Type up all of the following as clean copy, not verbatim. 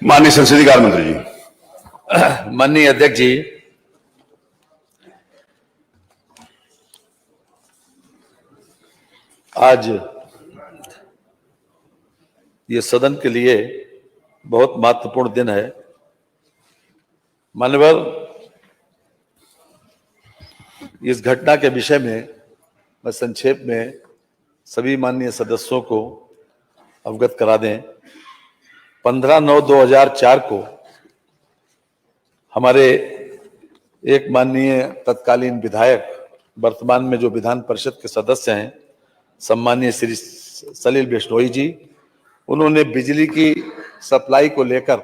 माननीय संसदीय कार्य मंत्री जी। माननीय अध्यक्ष जी, आज ये सदन के लिए बहुत महत्वपूर्ण दिन है। मान्यवर, इस घटना के विषय में मैं संक्षेप में सभी माननीय सदस्यों को अवगत करा दें। 15/9/2004 को हमारे एक माननीय तत्कालीन विधायक, वर्तमान में जो विधान परिषद के सदस्य हैं, सम्मानीय श्री सलिल बिश्नोई जी, उन्होंने बिजली की सप्लाई को लेकर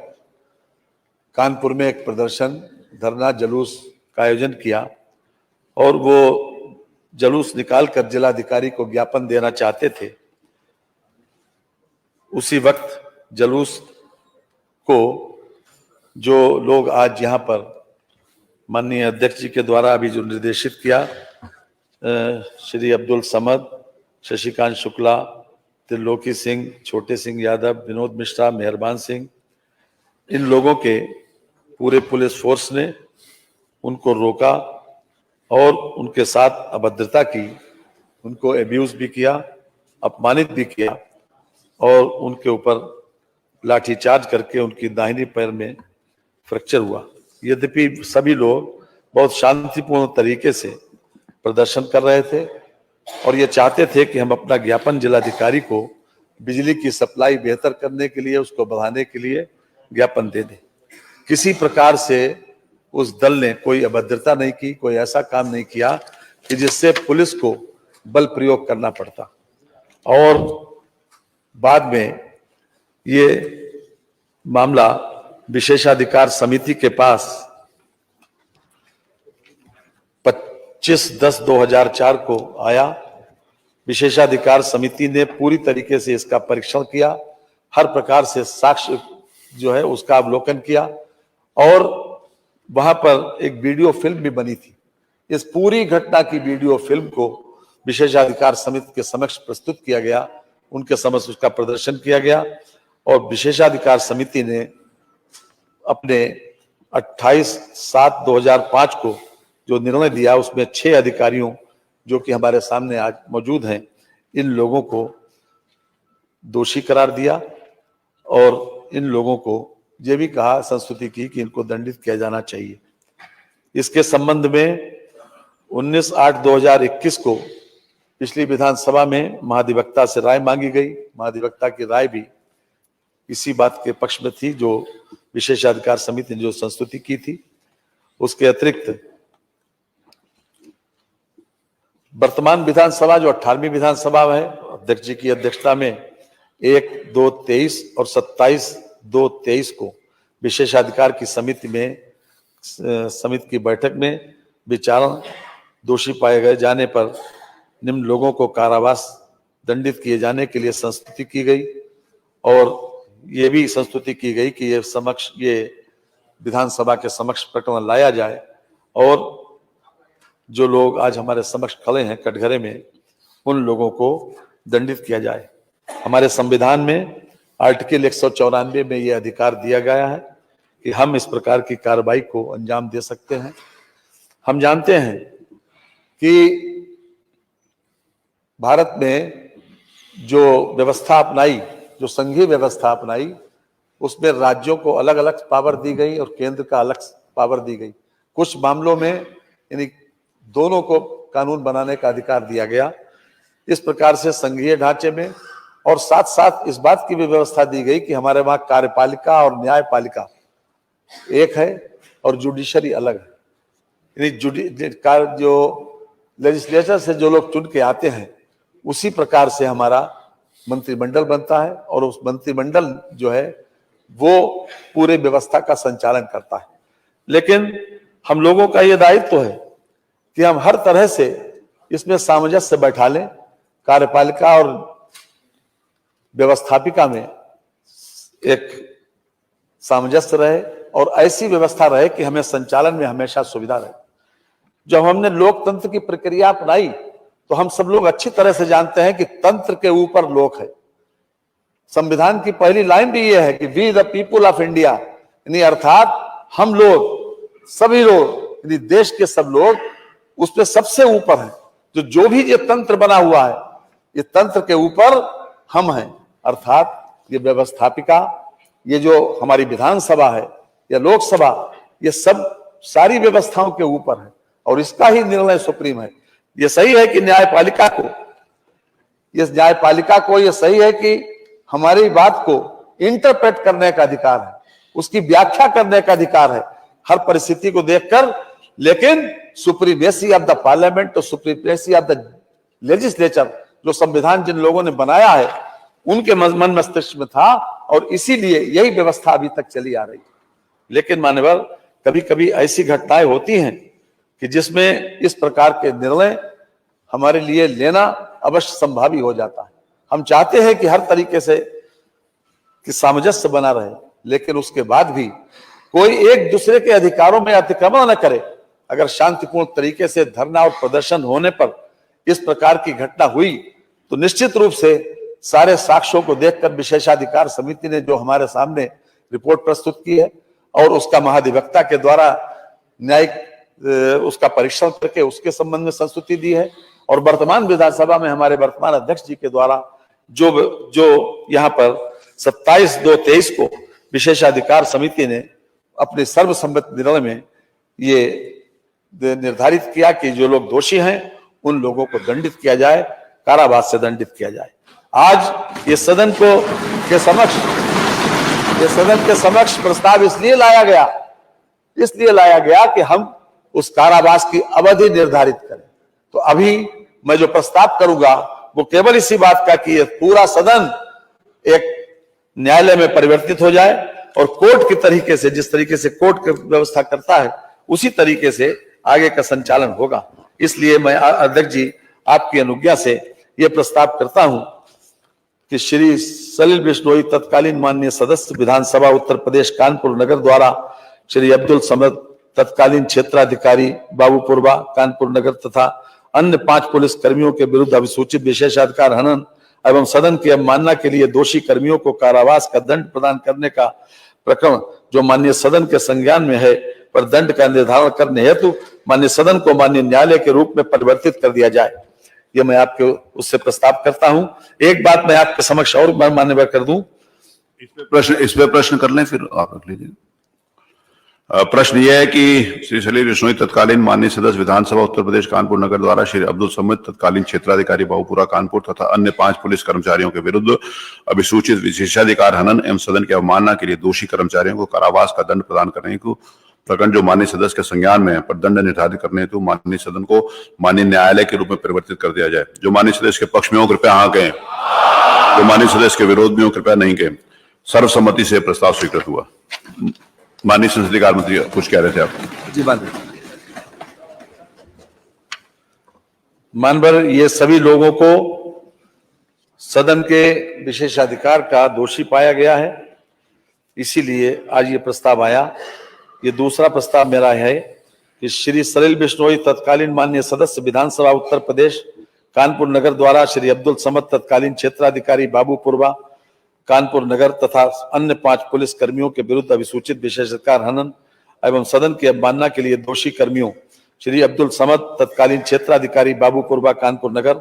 कानपुर में एक प्रदर्शन, धरना, जुलूस का आयोजन किया और वो जुलूस निकालकर जिलाधिकारी को ज्ञापन देना चाहते थे। उसी वक्त जुलूस को जो लोग आज यहाँ पर माननीय अध्यक्ष जी के द्वारा अभी जो निर्देशित किया, श्री अब्दुल समद, शशिकांत शुक्ला, त्रिलोकी सिंह, छोटे सिंह यादव, विनोद मिश्रा, मेहरबान सिंह, इन लोगों के पूरे पुलिस फोर्स ने उनको रोका और उनके साथ अभद्रता की, उनको एब्यूज भी किया, अपमानित भी किया और उनके ऊपर लाठीचार्ज करके उनकी दाहिनी पैर में फ्रैक्चर हुआ। यद्यपि सभी लोग बहुत शांतिपूर्ण तरीके से प्रदर्शन कर रहे थे और ये चाहते थे कि हम अपना ज्ञापन जिलाधिकारी को बिजली की सप्लाई बेहतर करने के लिए, उसको बढ़ाने के लिए ज्ञापन दे दें। किसी प्रकार से उस दल ने कोई अभद्रता नहीं की, कोई ऐसा काम नहीं किया कि जिससे पुलिस को बल प्रयोग करना पड़ता। और बाद में ये मामला विशेषाधिकार समिति के पास 25/10/2004 को आया। विशेषाधिकार समिति ने पूरी तरीके से इसका परीक्षण किया, हर प्रकार से साक्ष्य जो है उसका अवलोकन किया और वहां पर एक वीडियो फिल्म भी बनी थी। इस पूरी घटना की वीडियो फिल्म को विशेषाधिकार समिति के समक्ष प्रस्तुत किया गया, उनके समक्ष उसका प्रदर्शन किया गया और विशेषाधिकार समिति ने अपने 28/7/2005 को जो निर्णय दिया, उसमें 6 अधिकारियों जो कि हमारे सामने आज मौजूद हैं, इन लोगों को दोषी करार दिया और इन लोगों को ये भी कहा, संस्तुति की कि इनको दंडित किया जाना चाहिए। इसके संबंध में 19/8/2021 को पिछली विधानसभा में महाधिवक्ता से राय मांगी गई। महाधिवक्ता की राय भी इसी बात के पक्ष में थी जो विशेषाधिकार समिति ने जो संस्तुति की थी। उसके अतिरिक्त वर्तमान विधानसभा जो 18वीं विधानसभा है, अध्यक्ष जी की अध्यक्षता में 1/2/23 और 27/2/23 को विशेषाधिकार की समिति की बैठक में विचारण, दोषी पाए गए जाने पर निम्न लोगों को कारावास दंडित किए जाने के लिए संस्तुति की गई और ये भी संस्तुति की गई कि ये विधानसभा के समक्ष प्रकरण लाया जाए और जो लोग आज हमारे समक्ष खड़े हैं कटघरे में, उन लोगों को दंडित किया जाए। हमारे संविधान में आर्टिकल 194 में यह अधिकार दिया गया है कि हम इस प्रकार की कार्रवाई को अंजाम दे सकते हैं। हम जानते हैं कि भारत में जो व्यवस्था अपनाई, जो संघीय व्यवस्था अपनाई, उसमें राज्यों को अलग अलग पावर दी गई और केंद्र का अलग पावर दी गई। कुछ मामलों में यानी दोनों को कानून बनाने का अधिकार दिया गया। इस प्रकार से संघीय ढांचे में और साथ साथ इस बात की भी व्यवस्था दी गई कि हमारे वहां कार्यपालिका और न्यायपालिका एक है और जुडिशरी अलग है। यानी जो लेजिस्लेचर से जो लोग चुन के आते हैं, उसी प्रकार से हमारा मंत्रिमंडल बनता है और उस मंत्रिमंडल जो है वो पूरे व्यवस्था का संचालन करता है। लेकिन हम लोगों का ये दायित्व है कि हम हर तरह से इसमें सामंजस्य बैठा लें, कार्यपालिका और व्यवस्थापिका में एक सामंजस्य रहे और ऐसी व्यवस्था रहे कि हमें संचालन में हमेशा सुविधा रहे। जब हमने लोकतंत्र की प्रक्रिया अपनाई तो हम सब लोग अच्छी तरह से जानते हैं कि तंत्र के ऊपर लोक है। संविधान की पहली लाइन भी ये है कि we the people of India, यानी अर्थात हम लोग, सभी लोग, यानी देश के सब लोग उसपे सबसे ऊपर है। जो भी ये तंत्र बना हुआ है, ये तंत्र के ऊपर हम हैं, अर्थात ये व्यवस्थापिका, ये जो हमारी विधानसभा है या लोकसभा, ये सब सारी व्यवस्थाओं के ऊपर है और इसका ही निर्णय सुप्रीम है। ये सही है कि न्यायपालिका को ये सही है कि हमारी बात को इंटरप्रेट करने का अधिकार है, उसकी व्याख्या करने का अधिकार है हर परिस्थिति को देखकर, लेकिन सुप्रीमेसी ऑफ द पार्लियामेंट और सुप्रीमेसी ऑफ द लेजिस्लेचर, जो संविधान जिन लोगों ने बनाया है उनके मन मस्तिष्क में था और इसीलिए यही व्यवस्था अभी तक चली आ रही है। लेकिन मान्यवर, कभी कभी ऐसी घटनाएं होती हैं कि जिसमें इस प्रकार के निर्णय हमारे लिए लेना अवश्य संभावी हो जाता है। हम चाहते हैं कि हर तरीके से कि सामंजस्य बना रहे, लेकिन उसके बाद भी कोई एक दूसरे के अधिकारों में अतिक्रमण न करे। अगर शांतिपूर्ण तरीके से धरना और प्रदर्शन होने पर इस प्रकार की घटना हुई तो निश्चित रूप से सारे साक्ष्यों को देखकर विशेषाधिकार समिति ने जो हमारे सामने रिपोर्ट प्रस्तुत की है और उसका महाधिवक्ता के द्वारा न्यायिक उसका परीक्षण करके उसके संबंध में संस्तुति दी है और वर्तमान विधानसभा में हमारे वर्तमान अध्यक्ष जी के द्वारा जो यहाँ पर 27/2/23 को विशेषाधिकार समिति ने अपने सर्वसम्मत निर्णय में ये निर्धारित किया कि जो लोग दोषी हैं उन लोगों को दंडित किया जाए, कारावास से दंडित किया जाए। आज ये सदन के समक्ष प्रस्ताव इसलिए लाया गया कि हम उस कारावास की अवधि निर्धारित करें। तो अभी मैं जो प्रस्ताव करूंगा वो केवल इसी बात का कि ये पूरा सदन एक न्यायालय में परिवर्तित हो जाए और कोर्ट की तरीके से, जिस तरीके से कोर्ट की व्यवस्था करता है उसी तरीके से आगे का संचालन होगा। इसलिए मैं अध्यक्ष जी आपकी अनुज्ञा से यह प्रस्ताव करता हूं कि श्री सलिल बिश्नोई तत्कालीन माननीय सदस्य विधानसभा उत्तर प्रदेश कानपुर नगर द्वारा श्री अब्दुल समद तत्कालीन क्षेत्राधिकारी बाबूपुरवा कानपुर नगर तथा अन्य 5 पुलिस कर्मियों के विरुद्ध अभिसूचित विशेषाधिकार हनन एवं सदन की अवमानना के लिए दोषी कर्मियों को कारावास का दंड प्रदान करने का प्रकरण जो माननीय सदन के संज्ञान में है पर दंड का निर्धारण करने हेतु माननीय सदन को माननीय न्यायालय के रूप में परिवर्तित कर दिया जाए। यह मैं आपके उससे प्रस्ताव करता हूं। एक बात मैं आपके समक्ष और मान्यवर कर दूं, इस पे प्रश्न कर लें, फिर आप रख लीजिए। प्रश्न यह है कि श्री सलील बिश्नोई तत्कालीन माननीय सदस्य विधानसभा उत्तर प्रदेश कानपुर नगर द्वारा श्री अब्दुल समद तत्कालीन क्षेत्राधिकारी बाबूपुरा कानपुर तथा अन्य 5 पुलिस कर्मचारियों के विरुद्ध अभिसूचित विशेषाधिकार हनन एवं सदन की अवमानना के लिए दोषी कर्मचारियों को कारावास का दंड प्रदान करने को प्रकरण जो माननीय सदस्य के संज्ञान में है पर दंड निर्धारित करने हेतु माननीय सदन को माननीय न्यायालय के रूप में परिवर्तित कर दिया जाए। जो माननीय सदस्य के पक्ष में हो कृपया हाँ कहें, जो माननीय सदस्य के विरोध में हो कृपया नहीं कहें। सर्वसम्मति से प्रस्ताव स्वीकृत हुआ। माननीय संसदीय कार्य मंत्री कुछ कह रहे थे आप? जी मानवर, ये सभी लोगों को सदन के विशेषाधिकार का दोषी पाया गया है, इसीलिए आज ये प्रस्ताव आया। ये दूसरा प्रस्ताव मेरा है कि श्री सलिल बिश्नोई तत्कालीन माननीय सदस्य विधानसभा उत्तर प्रदेश कानपुर नगर द्वारा श्री अब्दुल समद तत्कालीन क्षेत्राधिकारी बाबूपुरवा कानपुर नगर तथा अन्य 5 पुलिस कर्मियों के विरुद्ध अभिसूचित विशेषाधिकार हनन एवं सदन की अवमानना के लिए दोषी कर्मियों श्री अब्दुल समद तत्कालीन क्षेत्राधिकारी बाबूपुरवा कानपुर नगर,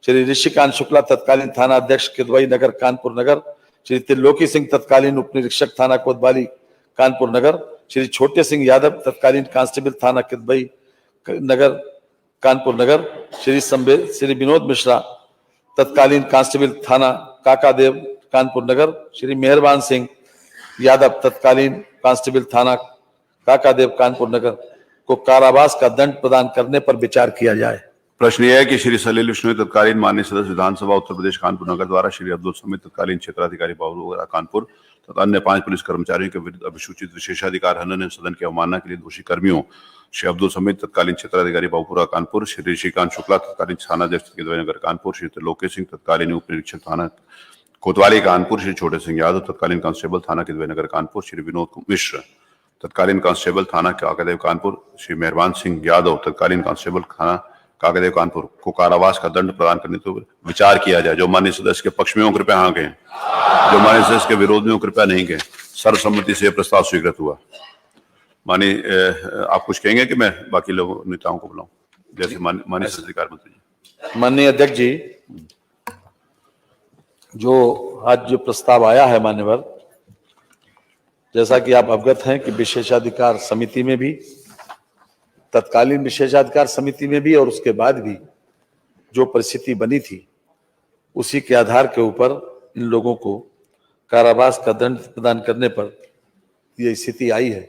श्री ऋषिकांत शुक्ला तत्कालीन थाना अध्यक्ष किदवई नगर कानपुर नगर, श्री त्रिलोकी सिंह तत्कालीन उप निरीक्षक थाना कोतवाली कानपुर नगर, श्री छोटे सिंह यादव तत्कालीन कांस्टेबल थाना किदवई नगर कानपुर नगर, श्री विनोद मिश्रा तत्कालीन कांस्टेबल थाना काकादेव कानपुर नगर, श्री मेहरबान सिंह यादव तत्कालीन कांस्टेबल थाना काकादेव कानपुर नगर को कारावास का दंड प्रदान करने पर विचार किया जाए। प्रश्न यह है कि श्री सलील बिश्नोई तत्कालीन माननीय सदस्य विधानसभा उत्तर प्रदेश कानपुर नगर द्वारा श्री अब्दुल समद तत्कालीन क्षेत्राधिकारी बाबूपुरा कानपुर तथा अन्य 5 पुलिस कर्मचारियों के विरुद्ध अभिसूचित विशेषाधिकार हनन एवं सदन की अवमानना के लिए दोषी कर्मियों श्री अब्दुल समद तत्कालीन क्षेत्राधिकारी बाबूपुरा कानपुर, श्री ऋषिकांत शुक्ला तत्कालीन थाना अध्यक्ष किदवई नगर कानपुर, श्री त्रिलोकी सिंह तत्कालीन उप निरीक्षक थाना कोतवाली कानपुर, श्री छोटे सिंह यादव तत्कालीन कांस्टेबल थाना किदवई नगर कानपुर, श्री विनोद मिश्र तत्कालीन कांस्टेबल थाना काकादेव कानपुर, श्री मेहरबान सिंह यादव तत्कालीन कांस्टेबल थाना काकदेव कानपुर को कारावास का दंड प्रदान करने पर विचार किया जाए। जो माननीय सदस्य के पक्ष में हो कृपया हाँ कहें, जो माननीय सदस्य के विरोध में हो कृपया नहीं कहें। सर्वसम्मति से यह प्रस्ताव स्वीकृत हुआ। माननीय आप कुछ कहेंगे कि मैं बाकी लोगों नेताओं को बुलाऊं? जैसे माननीय संसदीय मंत्री जी। माननीय अध्यक्ष जी, जो आज जो प्रस्ताव आया है मान्यवर, जैसा कि आप अवगत हैं कि विशेषाधिकार समिति में भी, तत्कालीन विशेषाधिकार समिति में भी और उसके बाद भी जो परिस्थिति बनी थी, उसी के आधार के ऊपर इन लोगों को कारावास का दंड प्रदान करने पर यह स्थिति आई है।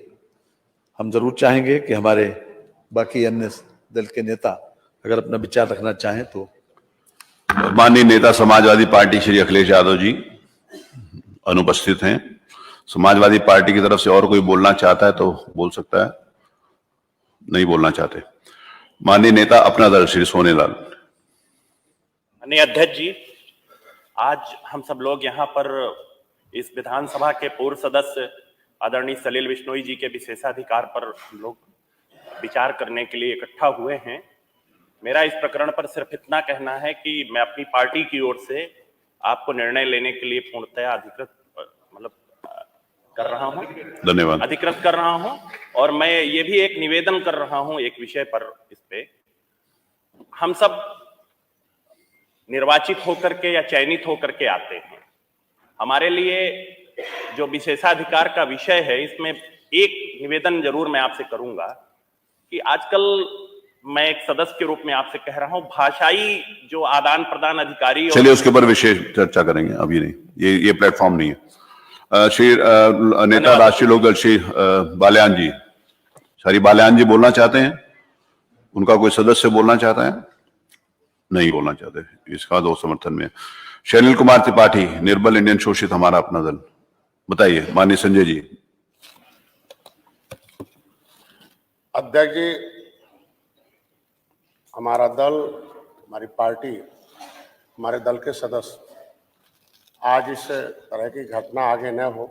हम जरूर चाहेंगे कि हमारे बाकी अन्य दल के नेता अगर अपना विचार रखना चाहें तो। माननीय नेता समाजवादी पार्टी श्री अखिलेश यादव जी अनुपस्थित हैं। समाजवादी पार्टी की तरफ से और कोई बोलना चाहता है तो बोल सकता है, नहीं बोलना चाहते। माननीय नेता अपना दल श्री सोनेलाल। माननीय अध्यक्ष जी, आज हम सब लोग यहाँ पर इस विधानसभा के पूर्व सदस्य आदरणीय सलील बिश्नोई जी के विशेषाधिकार पर हम लोग विचार करने के लिए इकट्ठा हुए हैं। मेरा इस प्रकरण पर सिर्फ इतना कहना है कि मैं अपनी पार्टी की ओर से आपको निर्णय लेने के लिए पूर्णतया अधिकृत कर रहा हूं। धन्यवाद। अधिकृत कर रहा हूं और मैं ये भी एक निवेदन कर रहा हूं एक विषय पर। इस पे हम सब निर्वाचित होकर के या चयनित होकर के आते हैं। हमारे लिए जो विशेषाधिकार का विषय है, इसमें एक निवेदन जरूर मैं आपसे करूंगा कि आजकल मैं एक सदस्य के रूप में आपसे कह रहा हूं, भाषाई जो आदान प्रदान अधिकारी। चलिए उसके ऊपर विशेष चर्चा करेंगे, अभी नहीं, ये प्लेटफॉर्म नहीं है। श्री नेता राष्ट्रीय लोकदल श्री बाल्यान जी, श्री बाल्यान जी बोलना चाहते हैं? उनका कोई सदस्य बोलना चाहता है? नहीं बोलना चाहते, इसका दो समर्थन में। शैलिल कुमार त्रिपाठी, निर्बल इंडियन शोषित हमारा अपना दल, बताइए। माननीय संजय जी। अध्यक्ष जी, हमारा दल, हमारी पार्टी, हमारे दल के सदस्य आज इस तरह की घटना आगे न हो,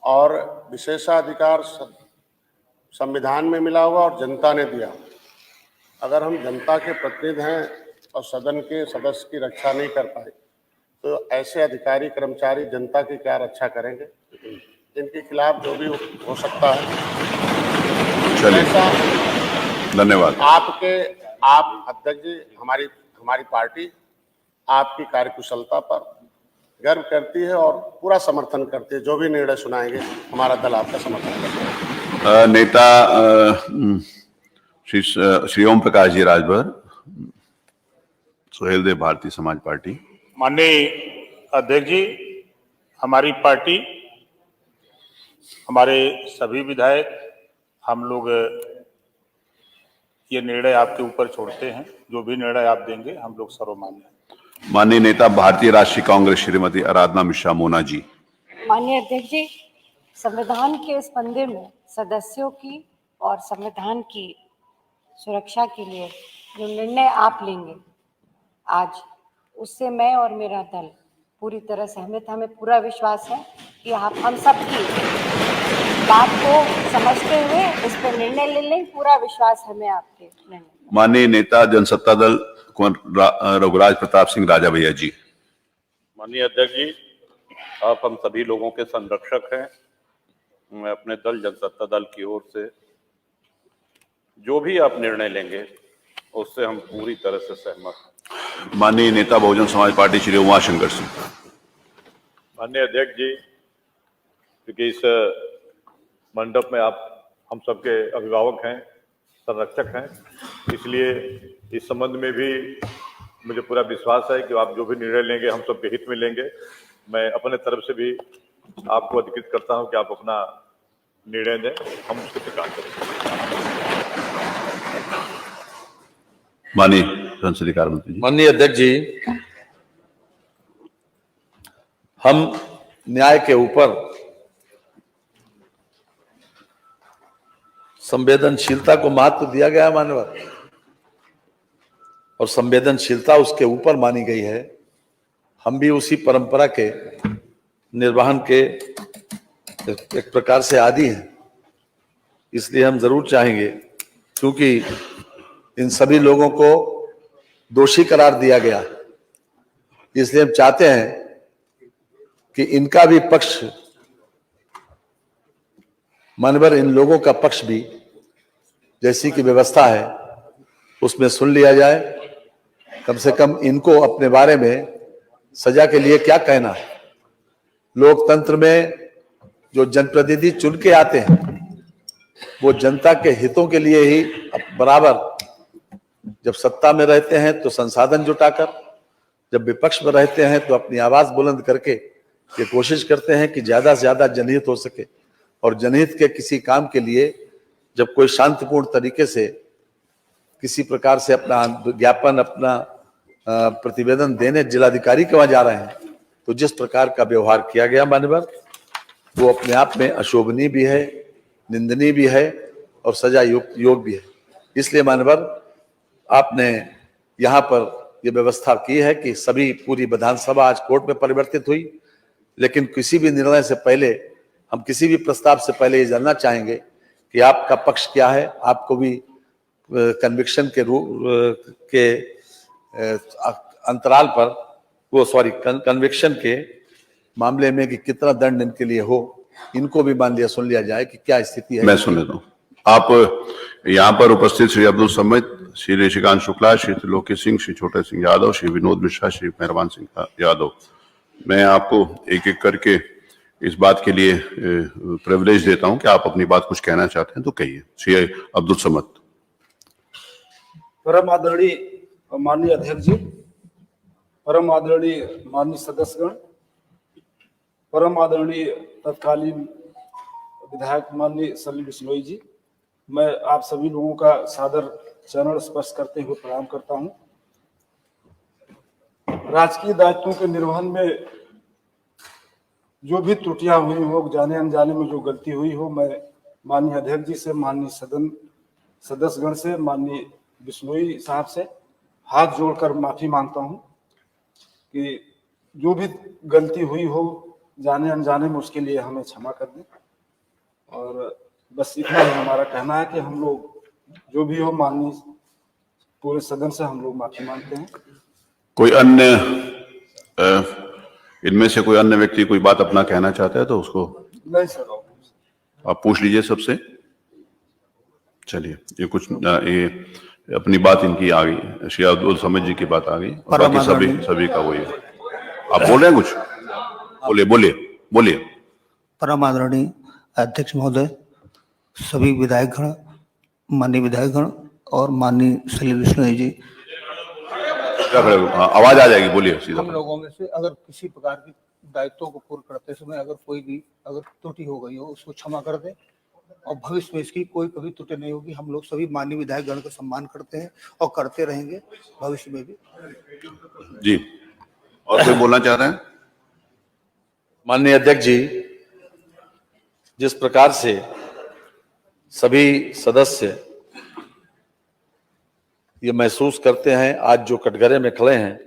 और विशेषाधिकार संविधान में मिला हुआ और जनता ने दिया। अगर हम जनता के प्रतिनिधि हैं और सदन के सदस्य की रक्षा नहीं कर पाए तो ऐसे अधिकारी कर्मचारी जनता की क्या रक्षा करेंगे? इनके खिलाफ जो भी हो सकता है। चलिए, धन्यवाद। आप अध्यक्ष जी, हमारी पार्टी आपकी कार्यकुशलता पर गर्व करती है और पूरा समर्थन करती है। जो भी निर्णय सुनाएंगे हमारा दल आपका समर्थन करता है। नेता श्री ओम प्रकाश जी राजभर, सुहेल देव, भारतीय समाज पार्टी। माननीय अध्यक्ष जी, हमारी पार्टी, हमारे सभी विधायक, हम लोग ये निर्णय आपके ऊपर छोड़ते हैं। जो भी निर्णय आप देंगे हम लोग सर्वमान्य हैं। माननीय नेता भारतीय राष्ट्रीय कांग्रेस श्रीमती आराधना मिश्रा मोना जी। माननीय अध्यक्ष जी, संविधान के इस मंदिर में सदस्यों की और संविधान की सुरक्षा के लिए जो निर्णय आप लेंगे आज, उससे मैं और मेरा दल पूरी तरह सहमत। हमें पूरा विश्वास है कि आप हम सबकी बात को समझते हुए इस पर निर्णय ले लें। पूरा विश्वास हमें आपके निर्णय। माननीय नेता जनसत्ता दल रघुराज प्रताप सिंह राजा भैया जी। माननीय अध्यक्ष जी, आप हम सभी लोगों के संरक्षक हैं। मैं अपने दल जनसत्ता दल की ओर से जो भी आप निर्णय लेंगे उससे हम पूरी तरह से सहमत हैं। माननीय नेता बहुजन समाज पार्टी श्री उमाशंकर सिंह। माननीय अध्यक्ष जी, क्योंकि इस मंडप में आप हम सबके अभिभावक हैं, संरक्षक हैं, इसलिए इस संबंध में भी मुझे पूरा विश्वास है कि आप जो भी निर्णय लेंगे हम सबके हित में लेंगे। मैं अपने तरफ से भी आपको अधिकृत करता हूं कि आप अपना निर्णय दें, हम उसके प्रकार करेंगे। माननीय संसदीय कार्य मंत्री जी। माननीय अध्यक्ष जी, हम न्याय के ऊपर संवेदनशीलता को महत्व दिया गया है माननीय, और संवेदनशीलता उसके ऊपर मानी गई है। हम भी उसी परंपरा के निर्वहन के एक प्रकार से आदी हैं। इसलिए हम जरूर चाहेंगे, क्योंकि इन सभी लोगों को दोषी करार दिया गया। इसलिए हम चाहते हैं कि इनका भी पक्ष, मानवर इन लोगों का पक्ष भी जैसी की व्यवस्था है उसमें सुन लिया जाए। कम से कम इनको अपने बारे में सजा के लिए क्या कहना है। लोकतंत्र में जो जनप्रतिनिधि चुन के आते हैं वो जनता के हितों के लिए ही बराबर, जब सत्ता में रहते हैं तो संसाधन जुटाकर, जब विपक्ष में रहते हैं तो अपनी आवाज बुलंद करके ये कोशिश करते हैं कि ज्यादा से ज्यादा जनहित हो सके। और जनहित के किसी काम के लिए जब कोई शांतिपूर्ण तरीके से किसी प्रकार से अपना ज्ञापन, अपना प्रतिवेदन देने जिलाधिकारी के वहां जा रहे हैं, तो जिस प्रकार का व्यवहार किया गया मान्यवर, वो अपने आप में अशोभनीय भी है, निंदनीय भी है और सजा योग भी है। इसलिए मान्यवर आपने यहाँ पर यह व्यवस्था की है कि सभी पूरी विधानसभा आज कोर्ट में परिवर्तित हुई, लेकिन किसी भी निर्णय से पहले, हम किसी भी प्रस्ताव से पहले ये जानना चाहेंगे कि आपका पक्ष क्या है। आपको भी कन्विक्शन के रूप के अंतराल पर, वो सॉरी कन्विक्शन के मामले में कि कितना दंड इनके लिए हो, इनको भी मान लिया, सुन लिया जाए कि क्या स्थिति है। मैं सुन लेता हूँ। आप यहाँ पर उपस्थित श्री अब्दुल समद, श्री ऋषिकांत शुक्ला, श्री त्रिलोकी सिंह, श्री छोटे सिंह यादव, श्री विनोद मिश्रा, श्री मेहरबान सिंह यादव, मैं आपको एक एक करके इस बात के लिए प्रिविलेज देता हूं कि आप अपनी बात कुछ कहना चाहते हैं तो कहिए। श्री अब्दुल समद। परम आदरणीय माननीय अध्यक्ष जी, परम आदरणीय माननीय सदस्यगण, परम आदरणीय तत्कालीन विधायक माननीय सलील बिश्नोई जी, मैं आप सभी लोगों का सादर चरण स्पर्श करते हुए प्रणाम करता हूं। राजकीय दायित्वों के निर्वहन में जो भी त्रुटियां हुई हो, जाने अनजाने में जो गलती हुई हो, मैं माननीय अध्यक्ष जी से, माननीय सदन सदस्यगण से, माननीय बिश्नोई साहब से हाथ जोड़कर माफी मांगता हूं कि जो भी गलती हुई हो जाने अनजाने में, उसके लिए हमें क्षमा कर दें। और बस इतना ही हमारा कहना है कि हम लोग जो भी हो, माननीय पूरे सदन से हम लोग माफी मांगते हैं। कोई अन्य इनमें से कोई अन्य व्यक्ति कोई बात अपना कहना चाहता है तो उसको नहीं सर, आप पूछ लीजिए सबसे। चलिए, ये कुछ ये अपनी बात इनकी आ गई, श्री अब्दुल समद जी की बात आ गई, और बाकी सभी का वही है। आप बोल रहे हैं कुछ? बोलिए। परम आदरणीय अध्यक्ष महोदय, सभी विधायकगण, माननीय विधायकगण और माननीय सलील बिश्नोई जी, आवाज आ जाएगी, बोलिए सीधा। हम लोगों में से अगर किसी प्रकार की दायित्वों को पूर्ण करते समय अगर कोई भी अगर त्रुटि हो गई हो, उसको क्षमा कर दें और भविष्य में इसकी कोई कभी त्रुटि नहीं होगी। हम लोग सभी माननीय विधायकगण का सम्मान करते हैं और करते रहेंगे भविष्य में भी। जी, और कोई बोलना चाह रहे हैं? माननीय अध्यक्ष जी, जिस प्रकार से सभी सदस्य ये महसूस करते हैं, आज जो कटघरे में खड़े हैं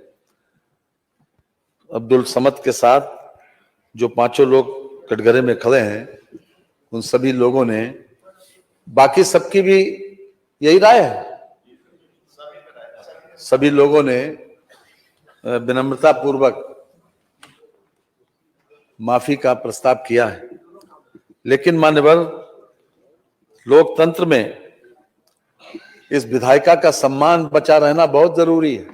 अब्दुल समद के साथ, जो पांचों लोग कटघरे में खड़े हैं, उन सभी लोगों ने, बाकी सबकी भी यही राय है, सभी लोगों ने विनम्रता पूर्वक माफी का प्रस्ताव किया है। लेकिन मान्यवर, लोकतंत्र में इस विधायिका का सम्मान बचा रहना बहुत जरूरी है।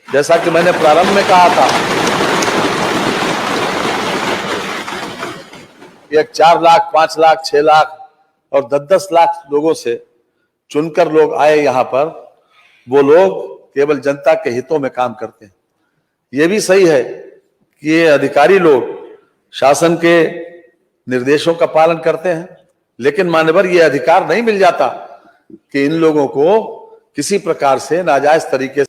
जैसा कि मैंने प्रारंभ में कहा था, एक 4 लाख, 5 लाख, 6 लाख और 10-10 लाख लोगों से चुनकर लोग आए यहाँ पर, वो लोग केवल जनता के हितों में काम करते हैं। ये भी सही है कि ये अधिकारी लोग शासन के निर्देशों का पालन करते हैं, लेकिन मान्यवर ये अधिकार नहीं मिल जाता कि इन लोगों को किसी प्रकार से नाजायज तरीके